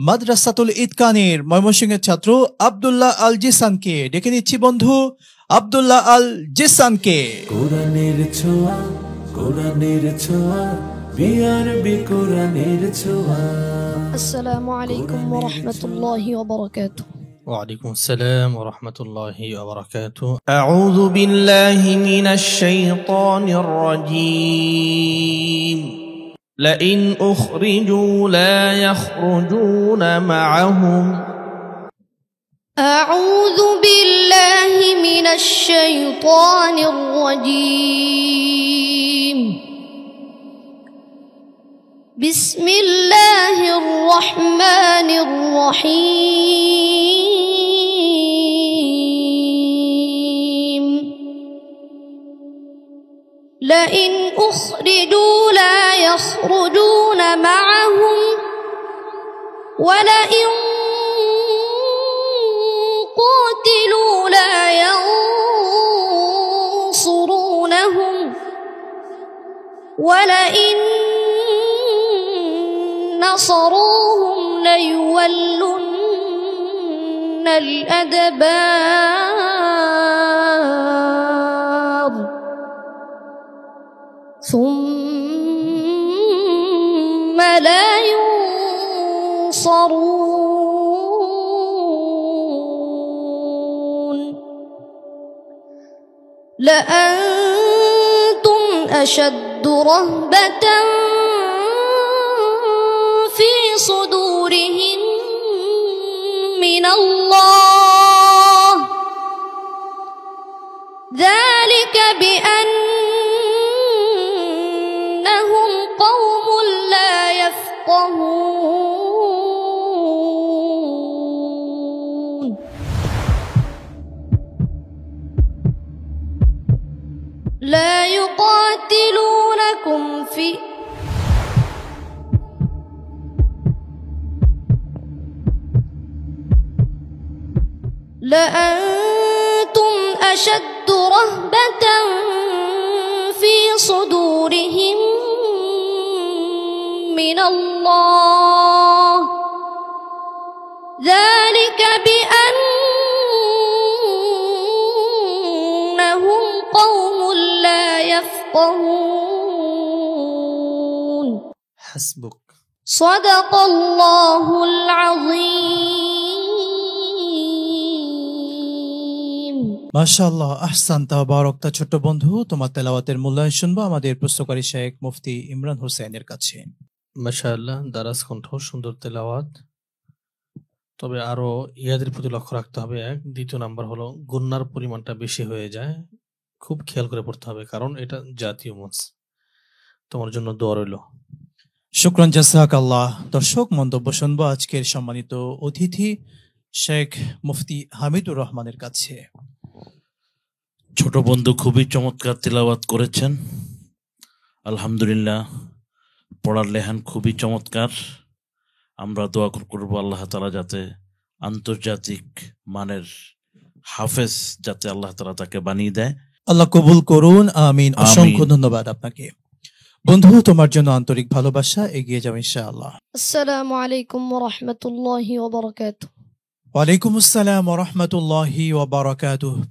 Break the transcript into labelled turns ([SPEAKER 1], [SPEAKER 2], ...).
[SPEAKER 1] মাদ্রাসাতুল ইতকানের ময়মনসিংহের ছাত্র আব্দুল্লাহ আল জিসানকে ডেকে নিচ্ছি বন্ধু আব্দুল্লাহ আল জিসানকে।
[SPEAKER 2] কোরআনের ছোঁয়া, কোরআনের ছোঁয়া, বিআরবি কোরআনের ছোঁয়া।
[SPEAKER 3] আসসালামু আলাইকুম ওয়া রাহমাতুল্লাহি ওয়া বারাকাতুহু।
[SPEAKER 4] وعليكم السلام ورحمة الله وبركاته. أعوذ بالله من الشيطان الرجيم. لئن أخرجوا لا يخرجون معهم.
[SPEAKER 3] أعوذ بالله من الشيطان الرجيم. بسم الله الرحمن الرحيم. لئن أخرجوا لا يخرجون معهم ولئن قاتلوا لا ينصرونهم ولئن نصروهم ليولن الأدبار ثم لا ينصرون. لأنتم أشد رهبة في صدورهم من الله ذلك بأنهم قوم لا يفقهون. لا يقاتلونكم في لأنتم أشد رهبة في صدورهم من الله ذلك بأنهم قوم لا يفقهون.
[SPEAKER 4] حسبك.
[SPEAKER 3] صدق الله العظيم.
[SPEAKER 1] মাশাআল্লাহ, আহসানতা, বারাকতা। ছোট্ট বন্ধু, তোমার তেলাওয়াতের মূল্যায়ন শুনবো আমাদের প্রশ্নকারী শেখ মুফতি ইমরান হোসেনের কাছে।
[SPEAKER 4] মাশাআল্লাহ, দারাজ কণ্ঠ, সুন্দর তেলাওয়াত। তবে আরো ইয়াদের প্রতি লক্ষ্য রাখতে হবে। দ্বিতীয় নাম্বার হলো গুন্নার পরিমাণটা বেশি হয়ে যায়, খুব খেয়াল করে পড়তে হবে, কারণ এটা জাতীয় মঞ্চ। তোমার জন্য দোয়া রইল।
[SPEAKER 1] শুকরান, জাযাকাল্লাহ। দর্শক, মন্তব্য শুনবো আজকের সম্মানিত অতিথি শেখ মুফতি হামিদুর রহমানের কাছে।
[SPEAKER 5] ছোট বন্ধু খুবই চমৎকার তেলাওয়াত করেছেন, আলহামদুলিল্লাহ। পড়ার লেহান খুবই চমৎকার। আমরা দোয়া করব আল্লাহ তাআলা যাতে আন্তর্জাতিক মানের হাফেজ যাতে আল্লাহ তাআলা তাকে বানিয়ে দেয়।
[SPEAKER 1] আল্লাহ কবুল করুন, আমিন। অসংখ্য ধন্যবাদ আপনাকে। বন্ধু, তোমার জন্য আন্তরিক ভালোবাসা, এগিয়ে যাও ইনশাআল্লাহ।
[SPEAKER 3] আসসালামু আলাইকুম ওয়া রাহমাতুল্লাহি ওয়া বারাকাতুহু।
[SPEAKER 1] ওয়ালাইকুম আসসালাম ওয়া রাহমাতুল্লাহি ওয়া বারাকাতুহু।